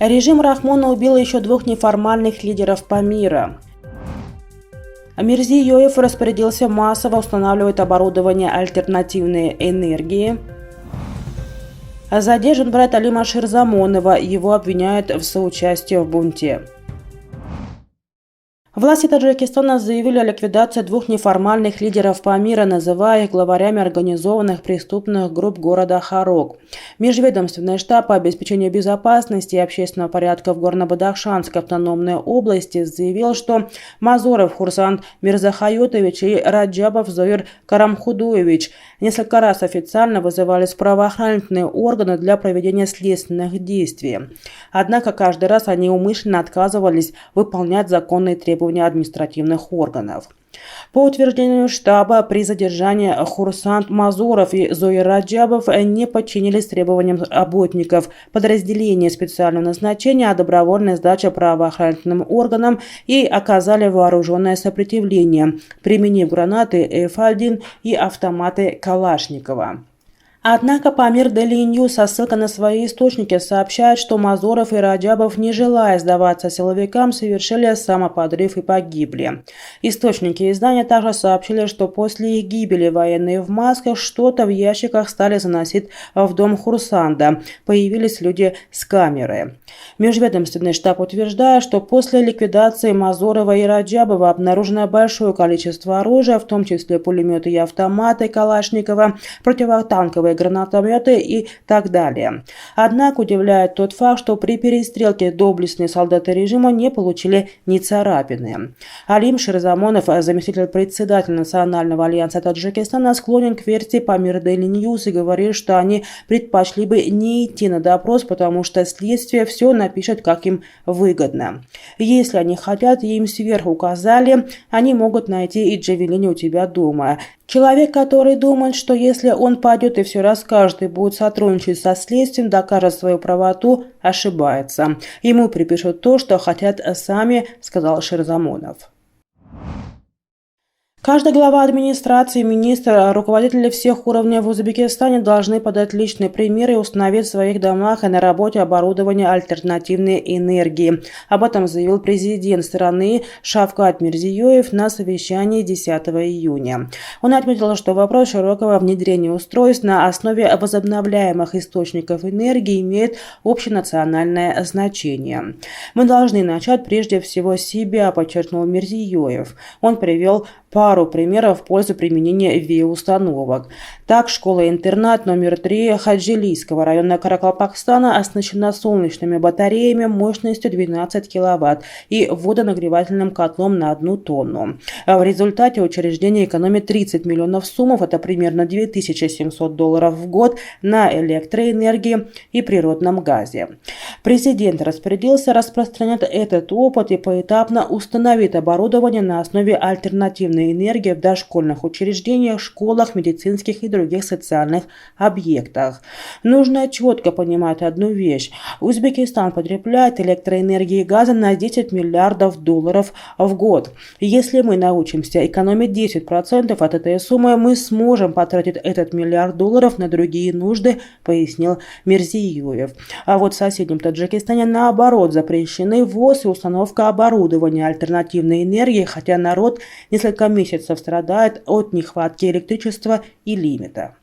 Режим Рахмона убил еще 2 неформальных лидеров Памира. Мирзиёев распорядился массово устанавливать оборудование альтернативной энергии. Задержан брат Алима Ширзамонова, его обвиняют в соучастии в бунте. Власти Таджикистана заявили о ликвидации 2 неформальных лидеров Памира, называя их главарями организованных преступных групп города Харок. Межведомственный штаб по обеспечению безопасности и общественного порядка в Горно-Бадахшанской автономной области заявил, что Мазоров Хурсан Мирзахаютович и Раджабов Зоир Карамхудуевич несколько раз официально вызывались в правоохранительные органы для проведения следственных действий. Однако каждый раз они умышленно отказывались выполнять законные требования административных органов. По утверждению штаба, при задержании Хурсан Мазоров и Зоир Раджабов не подчинились требованиям работников подразделения специального назначения о добровольной сдаче правоохранительным органам и оказали вооруженное сопротивление, применив гранаты F1 и автоматы Калашникова. Однако Памир Daily News со ссылкой на свои источники сообщает, что Мазоров и Раджабов, не желая сдаваться силовикам, совершили самоподрыв и погибли. Источники издания также сообщили, что после их гибели военные в масках что-то в ящиках стали заносить в дом Хурсанда. Появились люди с камерой. Межведомственный штаб утверждает, что после ликвидации Мазорова и Раджабова обнаружено большое количество оружия, в том числе пулеметы и автоматы Калашникова, противотанковые гранатометы и так далее. Однако удивляет тот факт, что при перестрелке доблестные солдаты режима не получили ни царапины. Алим Ширзамонов, заместитель председателя Национального альянса Таджикистана, склонен к версии Памир Daily News и говорит, что они предпочли бы не идти на допрос, потому что следствие все напишет, как им выгодно. Если они хотят, им сверху указали, они могут найти и джавелини у тебя дома. Человек, который думает, что если он пойдет и все расскажет и будет сотрудничать со следствием, докажет свою правоту, ошибается. Ему припишут то, что хотят сами, сказал Ширзамонов. Каждый глава администрации, министр, руководители всех уровней в Узбекистане должны подать личный пример и установить в своих домах и на работе оборудование альтернативной энергии. Об этом заявил президент страны Шавкат Мирзиёев на совещании 10 июня. Он отметил, что вопрос широкого внедрения устройств на основе возобновляемых источников энергии имеет общенациональное значение. Мы должны начать прежде всего с себя, подчеркнул Мирзиёев. Он привел пару примеров в пользу применения ВИА-установок. Так, школа-интернат номер 3 Хаджилийского района Каракалпакстана оснащена солнечными батареями мощностью 12 киловатт и водонагревательным котлом на 1 тонну. В результате учреждение экономит 30 миллионов сумов, это примерно $2700 в год, на электроэнергии и природном газе. Президент распорядился распространять этот опыт и поэтапно установить оборудование на основе альтернативной энергии в дошкольных учреждениях, школах, медицинских и других социальных объектах. Нужно четко понимать одну вещь. Узбекистан потребляет электроэнергии и газа на $10 миллиардов в год. Если мы научимся экономить 10% от этой суммы, мы сможем потратить этот $1 миллиард на другие нужды, пояснил Мирзиёев. А вот в соседнем Таджикистане наоборот запрещены ввоз и установка оборудования альтернативной энергии, хотя народ несколько месяцев страдает от нехватки электричества и лимита.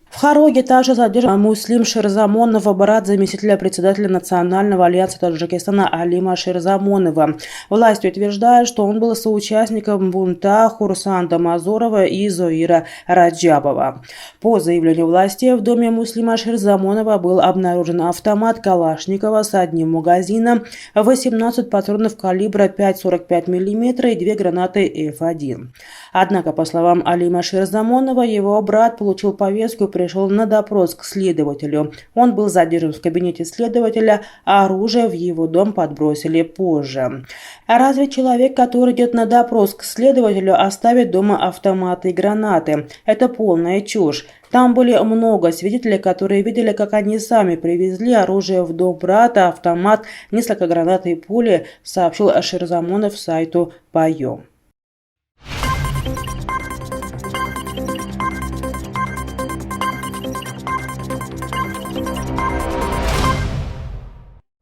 В Хароге также задержан Муслим Ширзамонов, брат заместителя председателя Национального альянса Таджикистана Алима Ширзамонова. Власти утверждают, что он был соучастником бунта Хурсанда Мазорова и Зоира Раджабова. По заявлению властей, в доме Муслима Ширзамонова был обнаружен автомат Калашникова с одним магазином, 18 патронов калибра 5,45 мм и 2 гранаты F1. Однако, по словам Алима Ширзамонова, его брат получил повестку и пришел на допрос к следователю. Он был задержан в кабинете следователя, а оружие в его дом подбросили позже. А разве человек, который идет на допрос к следователю, оставит дома автоматы и гранаты? Это полная чушь. Там были много свидетелей, которые видели, как они сами привезли оружие в дом брата, автомат, несколько гранат и пули, сообщил Ширзамонов сайту Пайо.